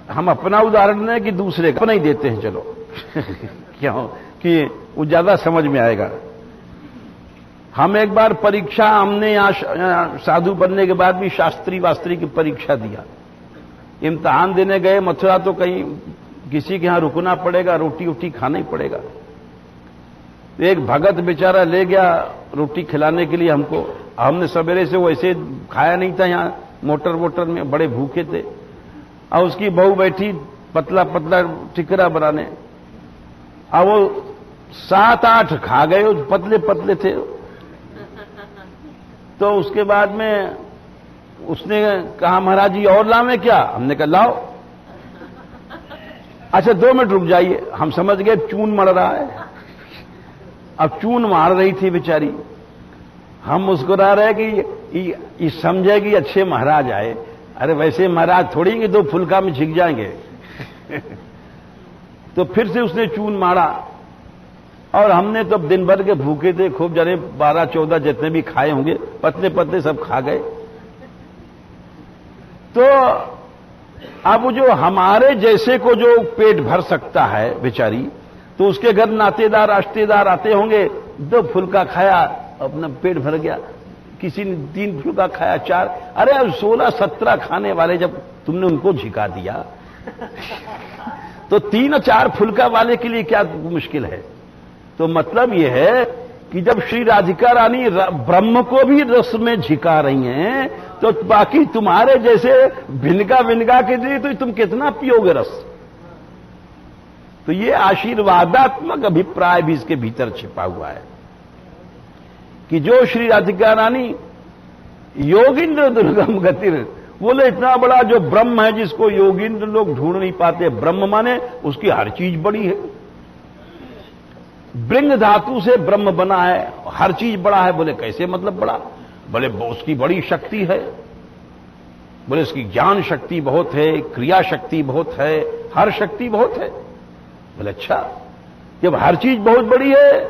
हम अपना उदाहरण नहीं कि दूसरे का अपना ही देते हैं, चलो क्यों कि वो ज्यादा समझ में आएगा। हम एक बार परीक्षा, हमने यहां साधु बनने के बाद भी शास्त्री वास्त्री की परीक्षा दिया। इम्तिहान देने गए मथुरा, तो कहीं किसी के यहां रुकना पड़ेगा, रोटी वोटी खाना ही पड़ेगा। एक भगत बेचारा ले गया रोटी खिलाने के लिए हमको। हमने सवेरे से वैसे खाया नहीं था, यहां मोटर वोटर में बड़े भूखे थे। और उसकी बहू बैठी पतला पतला टिकरा बनाने, और वो 7-8 खा गए, पतले पतले थे। तो उसके बाद में उसने कहा महाराज जी और लावें क्या? हमने कहा लाओ। अच्छा 2 मिनट रुक जाइए। हम समझ गए चून मर रहा है। अब चून मार रही थी बेचारी, हम मुस्कुरा रहे कि ये समझेगी अच्छे महाराज आए। अरे वैसे महाराज थोड़ी कि 2 फुल्का में झिक जाएंगे। तो फिर से उसने चून मारा, और हमने तो दिन भर के भूखे थे, खूब जाने 12-14 जितने भी खाए होंगे, पतले पतले सब खा गए। तो अब जो हमारे जैसे को जो पेट भर सकता है बेचारी, तो उसके घर नातेदार रिश्तेदार आते होंगे, 2 फुल्का खाया अपना पेट भर गया, किसी ने 3 फुल्का खाया, 4। अरे अब 16-17 खाने वाले जब तुमने उनको झिका दिया, तो 3 और 4 फुल्का वाले के लिए क्या मुश्किल है? तो मतलब यह है कि जब श्री राधिका रानी ब्रह्म को भी रस में झिका रही हैं, तो बाकी तुम्हारे जैसे भिनगा के लिए तो तुम कितना पियोगे रस? तो ये आशीर्वादात्मक अभिप्राय भी इसके भीतर छिपा हुआ है कि जो श्री राधिका रानी योगिंद्र दुर्गम गतिर, बोले इतना बड़ा जो ब्रह्म है जिसको योगिंद्र लोग ढूंढ नहीं पाते, ब्रह्म माने उसकी हर चीज बड़ी है। ब्रह्म धातु से ब्रह्म बना है, हर चीज बड़ा है। बोले कैसे मतलब बड़ा? बोले उसकी बड़ी शक्ति है, बोले उसकी ज्ञान शक्ति बहुत है, क्रिया शक्ति बहुत है, हर शक्ति बहुत है। बोले अच्छा, जब हर चीज बहुत बड़ी है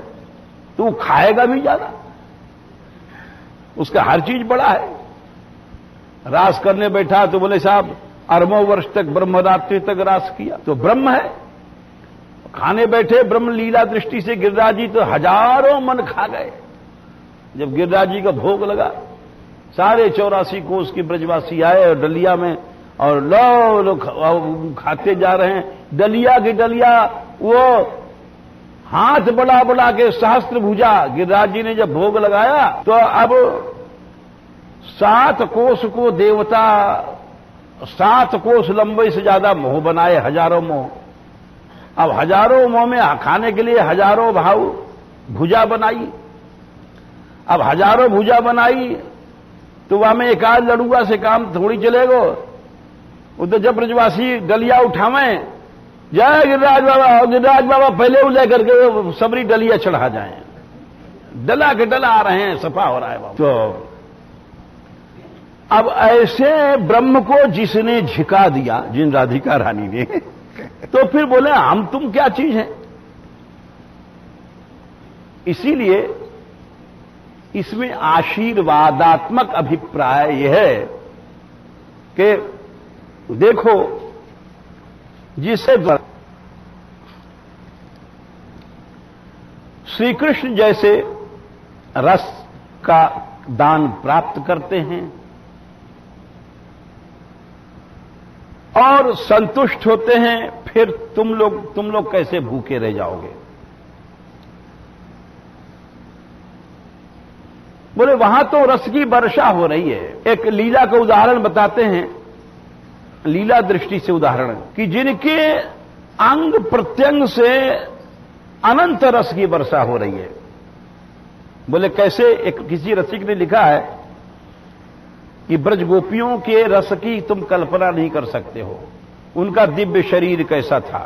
तो वो खाएगा भी ज्यादा, उसका हर चीज बड़ा है। रास करने बैठा तो बोले साहब अरबों वर्ष तक ब्रह्मरात्रि तक रास किया, तो ब्रह्म है। खाने बैठे ब्रह्म लीला दृष्टि से गिरिराज जी तो हजारों मन खा गए। जब गिरिराज जी का भोग लगा, सारे 84 कोस के ब्रजवासी आए और डलिया में, और लो खाते जा रहे हैं। डलिया की डलिया, वो हाथ बढ़ा बढ़ा के सहस्त्र भुजा। गिरिराज जी ने जब भोग लगाया तो अब 7 कोस को देवता 7 कोस लंबे से ज्यादा मोह बनाए, हजारों मोह। अब हजारों मोह में खाने के लिए हजारों भाव भुजा बनाई। अब हजारों भुजा बनाई तो वहां में एक आध लड़ुआ से काम थोड़ी चलेगो। वो तो जब ब्रजवासी डलिया उठावे, जय गिरिराज बाबा, और गिरिराज बाबा पहले उले करके सबरी डलिया चढ़ा जाए। डला के डला आ रहे हैं, सफा हो रहा है बाबा। तो अब ऐसे ब्रह्म को जिसने झिका दिया, जिन राधिका रानी ने, तो फिर बोले हम तुम क्या चीज हैं। इसीलिए इसमें आशीर्वादात्मक अभिप्राय यह है कि देखो, जिसे श्री कृष्ण जैसे रस का दान प्राप्त करते हैं और संतुष्ट होते हैं, फिर तुम लोग कैसे भूखे रह जाओगे? बोले वहां तो रस की वर्षा हो रही है। एक लीला का उदाहरण बताते हैं, लीला दृष्टि से उदाहरण, कि जिनके अंग प्रत्यंग से अनंत रस की वर्षा हो रही है। बोले कैसे? एक किसी रसिक ने लिखा है कि ब्रज गोपियों के रस की तुम कल्पना नहीं कर सकते हो, उनका दिव्य शरीर कैसा था।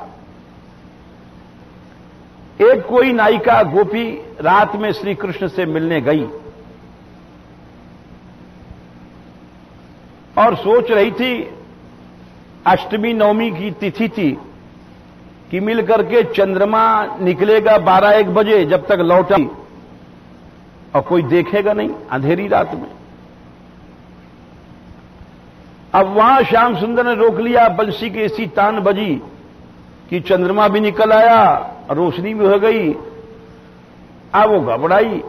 एक कोई नायिका गोपी रात में श्री कृष्ण से मिलने गई और सोच रही थी, अष्टमी नवमी की तिथि थी, कि मिल करके चंद्रमा निकलेगा 12-1 बजे, जब तक लौटा और कोई देखेगा नहीं अंधेरी रात में। अब वहां श्याम सुंदर ने रोक लिया, बंसी की ऐसी तान बजी कि चंद्रमा भी निकल आया, रोशनी भी हो गई। अब वो घबराई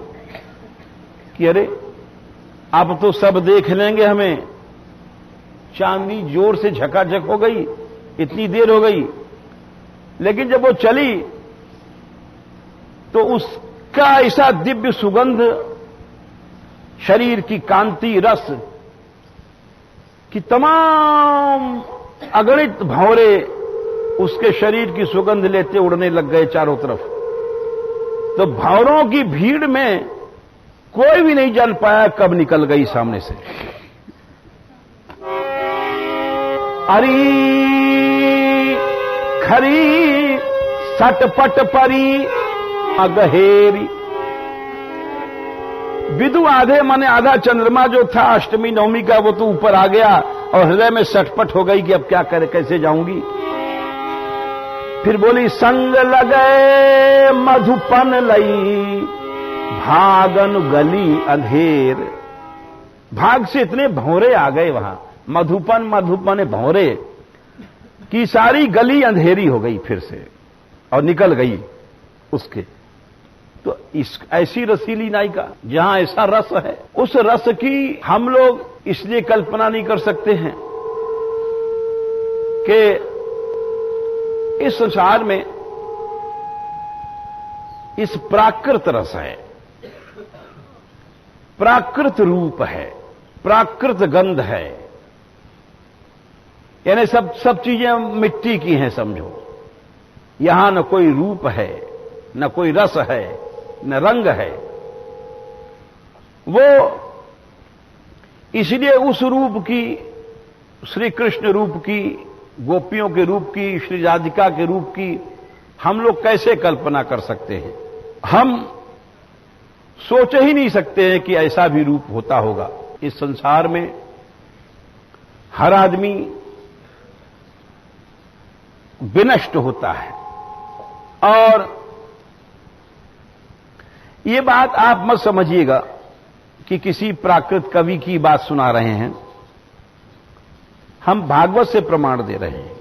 कि अरे अब तो सब देख लेंगे हमें। चांदनी जोर से झकाझक हो गई, इतनी देर हो गई। लेकिन जब वो चली तो उसका ऐसा दिव्य सुगंध, शरीर की कांति, रस कि तमाम अगणित भंवरे उसके शरीर की सुगंध लेते उड़ने लग गए चारों तरफ। तो भंवरों की भीड़ में कोई भी नहीं जान पाया कब निकल गई सामने से। अरी खरी सटपट परी अगहेरी। विदु आधे माने आधा चंद्रमा जो था अष्टमी नवमी का, वो तो ऊपर आ गया और हृदय में सटपट हो गई कि अब क्या करे, कैसे जाऊंगी। फिर बोली, संग लगे मधुपन लई भागन गली अंधेर। भाग से इतने भंवरे आ गए वहां, मधुपन भंवरे की सारी गली अंधेरी हो गई फिर से और निकल गई उसके। तो इस ऐसी रसीली नायिका, जहां ऐसा रस है, उस रस की हम लोग इसलिए कल्पना नहीं कर सकते हैं कि इस संसार में इस प्राकृत रस है, प्राकृत रूप है, प्राकृत गंध है। यानी सब चीजें मिट्टी की हैं समझो। यहां न कोई रूप है, न कोई रस है, न रंग है। वो इसलिए उस रूप की, श्री कृष्ण रूप की, गोपियों के रूप की, श्री राधिका के रूप की हम लोग कैसे कल्पना कर सकते हैं? हम सोच ही नहीं सकते हैं कि ऐसा भी रूप होता होगा। इस संसार में हर आदमी विनष्ट होता है। और ये बात आप मत समझिएगा कि किसी प्राकृत कवि की बात सुना रहे हैं। हम भागवत से प्रमाण दे रहे हैं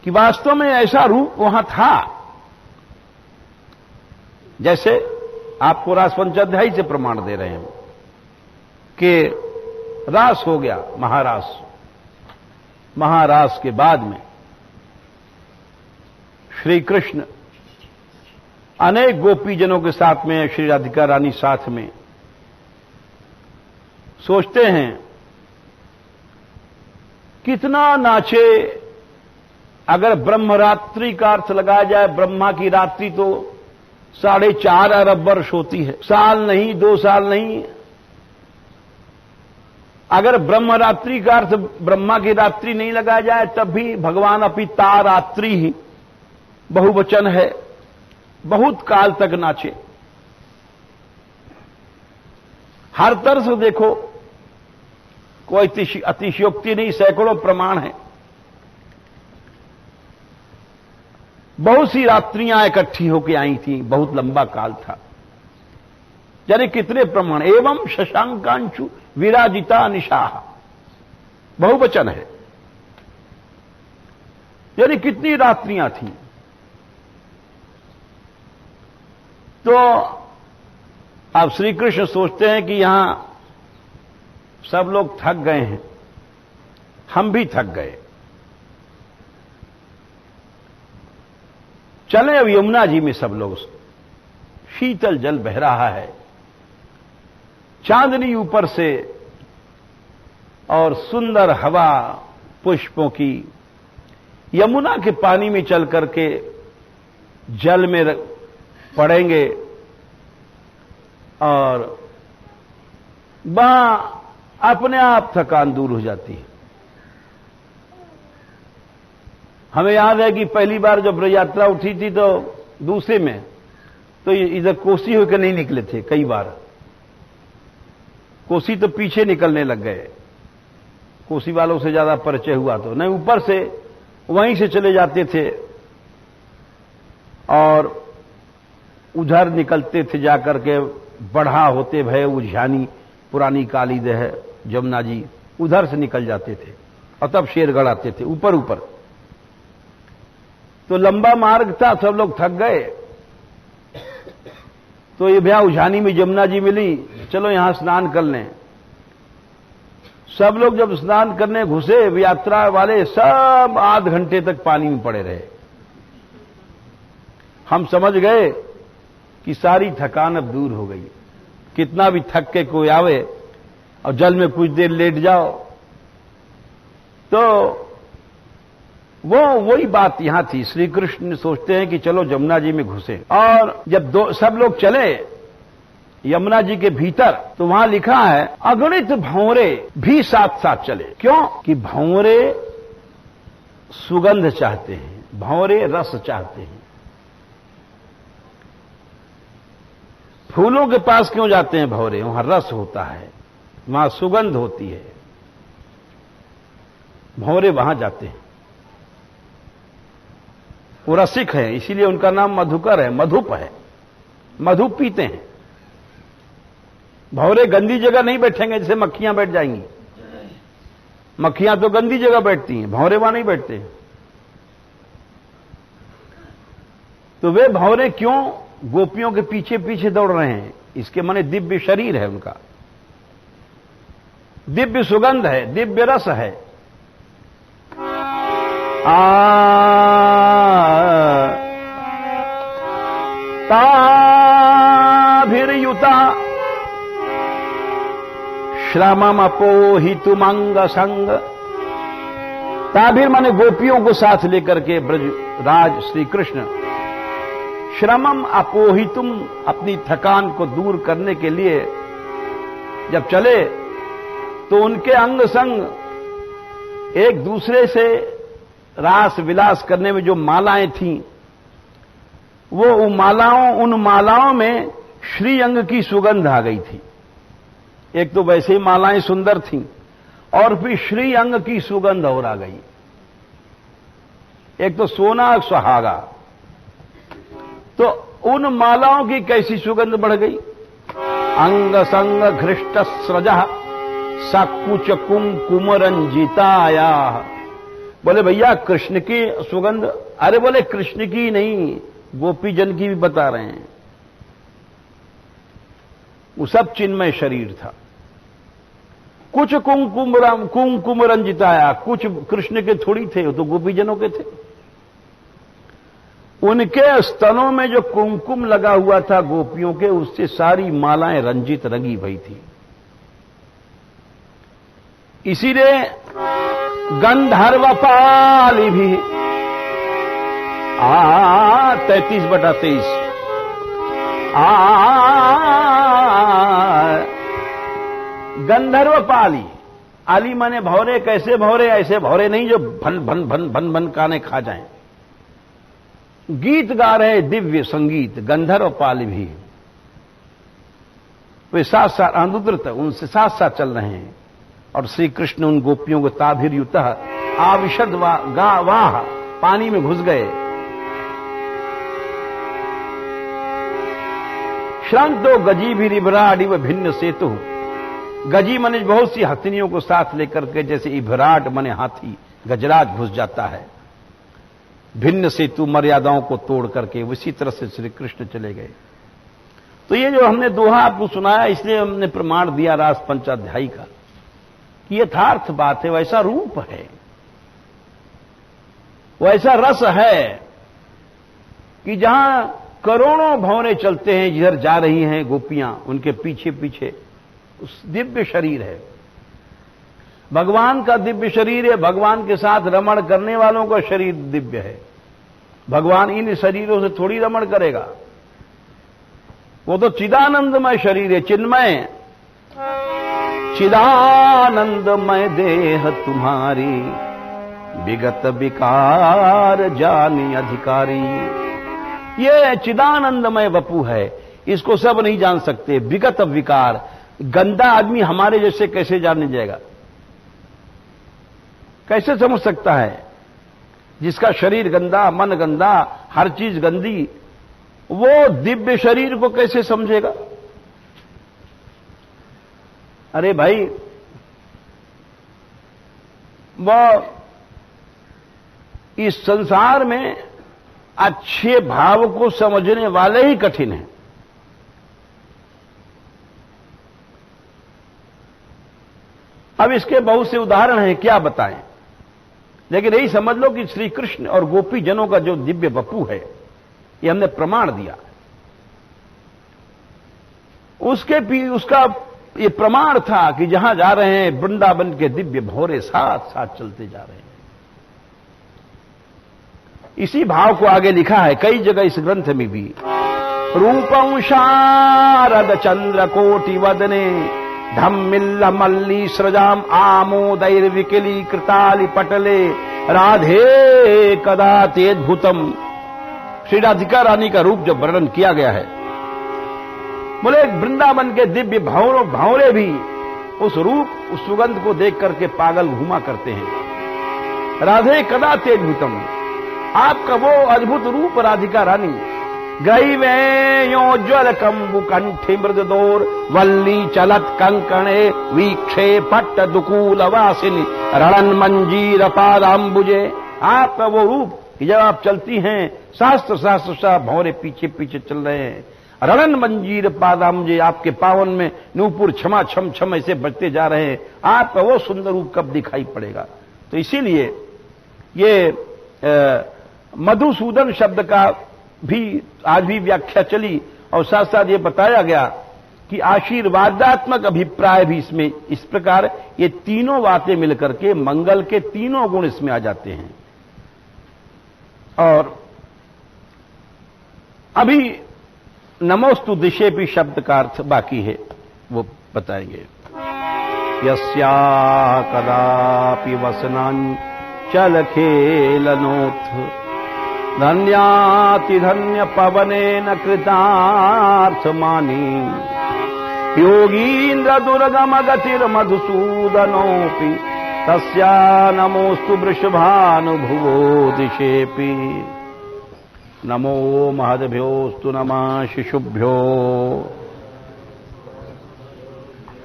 कि वास्तव में ऐसा रूप वहां था। जैसे आपको रास पंचाध्यायी से प्रमाण दे रहे हैं कि रास हो गया, महारास। महारास के बाद में श्री कृष्ण अनेक गोपीजनों के साथ में, श्री राधिका रानी साथ में, सोचते हैं कितना नाचे। अगर ब्रह्मरात्रि का अर्थ लगाया जाए, ब्रह्मा की रात्रि तो 4.5 अरब वर्ष होती है, साल नहीं, 2 साल नहीं। अगर ब्रह्मरात्रि का अर्थ ब्रह्मा की रात्रि नहीं लगाया जाए, तब भी भगवान अपिता रात्रि ही बहुवचन है, बहुत काल तक नाचे। हर तरह से देखो, कोई अतिशयोक्ति नहीं, सैकड़ों प्रमाण है। बहुत सी रात्रियां इकट्ठी होकर आई थी, बहुत लंबा काल था। यानी कितने प्रमाण। एवं शशांकांशु विराजिता निशाह, बहुवचन है। यानी कितनी रात्रियां थी। तो अब श्री कृष्ण सोचते हैं कि यहां सब लोग थक गए हैं, हम भी थक गए, चले अब यमुना जी में सब लोग। शीतल जल बह रहा है, चांदनी ऊपर से और सुंदर हवा पुष्पों की। यमुना के पानी में चल करके जल में पड़ेंगे और वहां अपने आप थकान दूर हो जाती है। हमें याद है कि पहली बार जब यात्रा उठी थी तो दूसरे में तो इधर कोसी होकर नहीं निकले थे। कई बार कोसी तो पीछे निकलने लग गए, कोसी वालों से ज्यादा परिचय हुआ तो नहीं, ऊपर से वहीं से चले जाते थे और उधर निकलते थे जाकर के। बढ़ा होते भय उज्झानी, पुरानी काली देह जमुना जी, उधर से निकल जाते थे और तब शेरगढ़ आते थे ऊपर ऊपर। तो लंबा मार्ग था, सब लोग थक गए। तो ये भैया उज्झानी में जमुना जी मिली, चलो यहां स्नान कर लें। सब लोग जब स्नान करने घुसे, यात्रा वाले सब आध घंटे तक पानी में पड़े रहे। हम समझ गए कि सारी थकान अब दूर हो गई। कितना भी थक के कोई आवे और जल में कुछ देर लेट जाओ तो वही बात यहां थी। श्री कृष्ण सोचते हैं कि चलो जमुना जी में घुसे। और जब सब लोग चले यमुना जी के भीतर, तो वहां लिखा है अगणित भंवरे भी साथ साथ चले। क्यों? कि भंवरे सुगंध चाहते हैं, भंवरे रस चाहते हैं। फूलों के पास क्यों जाते हैं भंवरे? वहां रस होता है, वहां सुगंध होती है, भंवरे वहां जाते हैं। वो रसिक है, इसीलिए उनका नाम मधुकर है, मधुप है, मधु पीते हैं। भंवरे गंदी जगह नहीं बैठेंगे जैसे मक्खियां बैठ जाएंगी। मक्खियां तो गंदी जगह बैठती हैं, भंवरे वहां नहीं बैठते। तो वे भंवरे क्यों गोपियों के पीछे पीछे दौड़ रहे हैं? इसके माने दिव्य शरीर है उनका, दिव्य सुगंध है, दिव्य रस है। ताभिर्युता श्रमम अपोहितुमंग संग। ताभिर माने गोपियों को साथ लेकर के ब्रज राज श्री कृष्ण श्रमम अपोहितुम, अपनी थकान को दूर करने के लिए जब चले तो उनके अंग संग एक दूसरे से रास विलास करने में जो मालाएं थीं, वो उन मालाओं में श्री अंग की सुगंध आ गई थी। एक तो वैसे ही मालाएं सुंदर थीं और फिर श्री अंग की सुगंध और आ गई। एक तो सोना सुहागा, तो उन मालाओं की कैसी सुगंध बढ़ गई। अंग संग घृष्ट स्रज सकुच कुंकुम रंजिताया। बोले भैया कृष्ण की सुगंध, अरे बोले कृष्ण की नहीं, गोपीजन की भी बता रहे हैं। वो सब चिन्मय शरीर था। कुछ कुंकुम रंजिताया, कुछ कृष्ण के थोड़ी थे, वो तो गोपीजनों के थे। उनके स्तनों में जो कुंकुम लगा हुआ था गोपियों के, उससे सारी मालाएं रंजित रंगी भई थी। इसीलिए गंधर्वपाली भी 33/23 गंधर्वपाली। आली माने भौरे, कैसे भौरे, ऐसे भौरे नहीं जो भन भन भन भन भन काने खा जाएं। गीत गा रहे दिव्य संगीत, गंधर्वपाली भी वे साथ साथ अनुद्रत उनसे साथ साथ चल रहे हैं। और श्री कृष्ण उन गोपियों को ताभिर्युतः आविशद वाह, पानी में घुस गए। श्रांतो गजी भी रिभराट इव भिन्न सेतु। गजी मने बहुत सी हथिनियों को साथ लेकर के, जैसे इभराट मने हाथी, गजराज घुस जाता है। भिन्न सेतु, मर्यादाओं को तोड़ करके उसी तरह से श्री कृष्ण चले गए। तो ये जो हमने दोहा आपको सुनाया, इसलिए हमने प्रमाण दिया रास पंचाध्यायी का कि यथार्थ बात है, वैसा रूप है, वैसा रस है कि जहां करोड़ों भंवरे चलते हैं, जिधर जा रही हैं गोपियां, उनके पीछे पीछे उस दिव्य शरीर है, भगवान का दिव्य शरीर है। भगवान के साथ रमण करने वालों का शरीर दिव्य है। भगवान इन शरीरों से थोड़ी रमण करेगा, वो तो चिदानंदमय शरीर है, चिन्मय। चिदानंदमय देह तुम्हारी, विगत विकार जानी अधिकारी। ये चिदानंदमय वपु है, इसको सब नहीं जान सकते। विगत विकार, गंदा आदमी हमारे जैसे कैसे जानने जाएगा, कैसे समझ सकता है? जिसका शरीर गंदा, मन गंदा, हर चीज गंदी, वो दिव्य शरीर को कैसे समझेगा? अरे भाई, वो इस संसार में अच्छे भाव को समझने वाले ही कठिन हैं। अब इसके बहुत से उदाहरण हैं, क्या बताएं, लेकिन यही समझ लो कि श्री कृष्ण और गोपी जनों का जो दिव्य वपु है, ये हमने प्रमाण दिया। उसका ये प्रमाण था कि जहां जा रहे हैं वृंदावन के दिव्य भौरे साथ साथ चलते जा रहे हैं। इसी भाव को आगे लिखा है कई जगह इस ग्रंथ में भी। रूपं शारद चंद्र कोटि वदने, धम्मिल्ल मल्ली सृजाम आमोदैर्विकली कृतालि पटले, राधे कदा तेद्भुतम। श्री राधिका रानी का रूप जब वर्णन किया गया है, बोले वृंदावन के दिव्य भंवरे भी उस रूप, उस सुगंध को देख करके पागल घूमा करते हैं। राधे कदा तेद्भुतम, आपका वो अद्भुत रूप राधिका रानी। ग्रैवेयोज्वल कंबु कंठे मृदोर, वल्ली चलत कंकणे वीक्षे पट्ट दुकूल वासिनी, रणन मंजीर पादाम्बुजे। आपका वो रूप कि जब आप चलती हैं, शास्त्र शास्त्र भौरे पीछे पीछे चल रहे हैं। रणन मंजीर पादाम्बुजे, आपके पावन में नूपुर क्षमा छम छम ऐसे बजते जा रहे हैं। आपका वो सुंदर रूप कब दिखाई पड़ेगा? तो इसीलिए ये मधुसूदन शब्द का भी आज भी व्याख्या चली, और साथ साथ ये बताया गया कि आशीर्वादात्मक अभिप्राय भी इसमें इस प्रकार, ये तीनों बातें मिलकर के मंगल के तीनों गुण इसमें आ जाते हैं। और अभी नमोस्तु दिशेपि शब्द का अर्थ बाकी है, वो बताएंगे। यस्या कदापि वसनांचल खेलनोथ धन्यातिधन्य पवनेन कृतार्थमानी योगीन्द्र दुर्गम गतिर्मधुसूदनोऽपि तस्या नमोस्तु वृषभानुभुवो दिशेपि। नमो महद्भ्योस्तु नमः शिशुभ्यो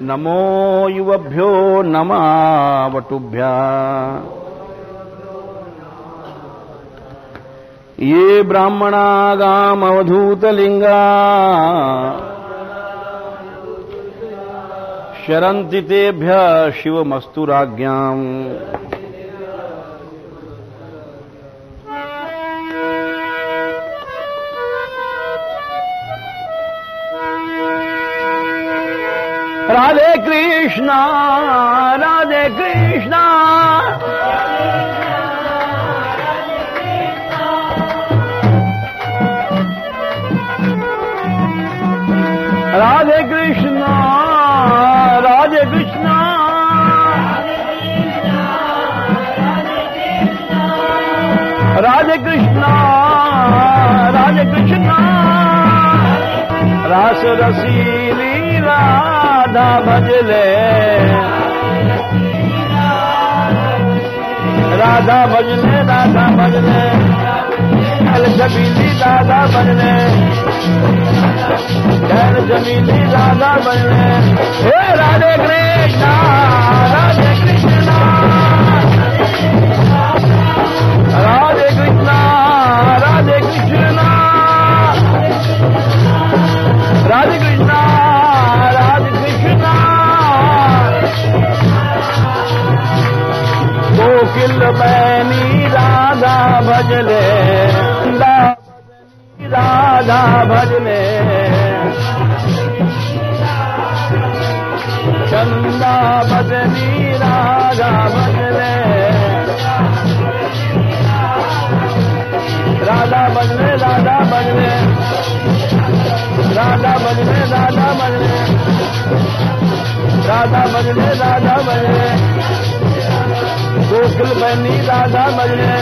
नमो युवभ्यो नमः वटुभ्यः। ये ब्राह्मणागामवधूतलिंगा शरन्ति तेभ्यः शिवमस्तु राज्ञाम्। राधे कृष्णा राधे कृष्णा राधे कृष्णा राधे कृष्णा राधे कृष्णा राधे कृष्णा। रास रसीली राधा भजले राधा भजले राधा भजले जल जमीली राधा भजले जल जमीली राधा भजले। हे राधे कृष्णा राधे कृष्णा राधे कृष्णा राधे कृष्णा राधे कृष्णा राधे कृष्णा। गोकिल बैनी राधा भजले राधा भजले चंदा बदनी राधा भजले राधा भजले राधा भजले राधा भजले राधा भजले राधा भजले राधा भजले। गोकुल बनी राधा भजले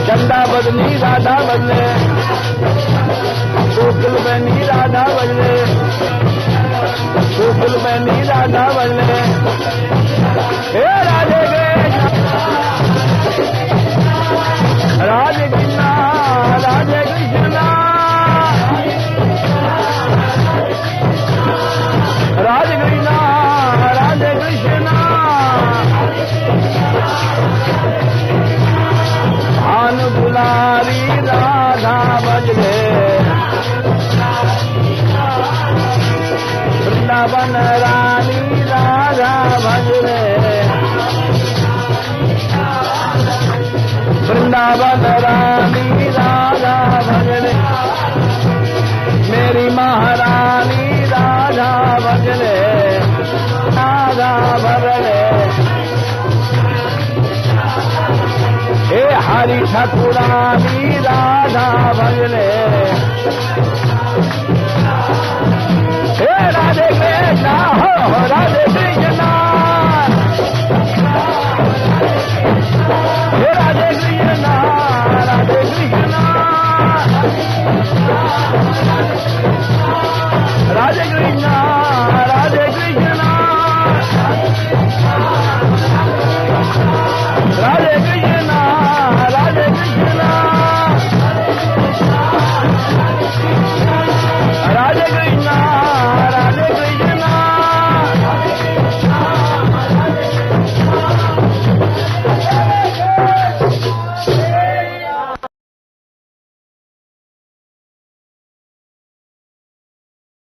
चंदा बदनी राधा भजले गोकुल बनी राधा भजले गोकुल बनी राधा भजले। हे राधे कृष्णा राधे कृष्णा राधे कृष्णा राधे कृष्णा राधे कृष्णा। भान दुलारी राधा भजले वृंदावन रानी राधा भजले वृंदावन रानी राधा भजले मेरी महारानी राधा भजले राधा भजले। हे हरि ठाकुरानी राधा भजले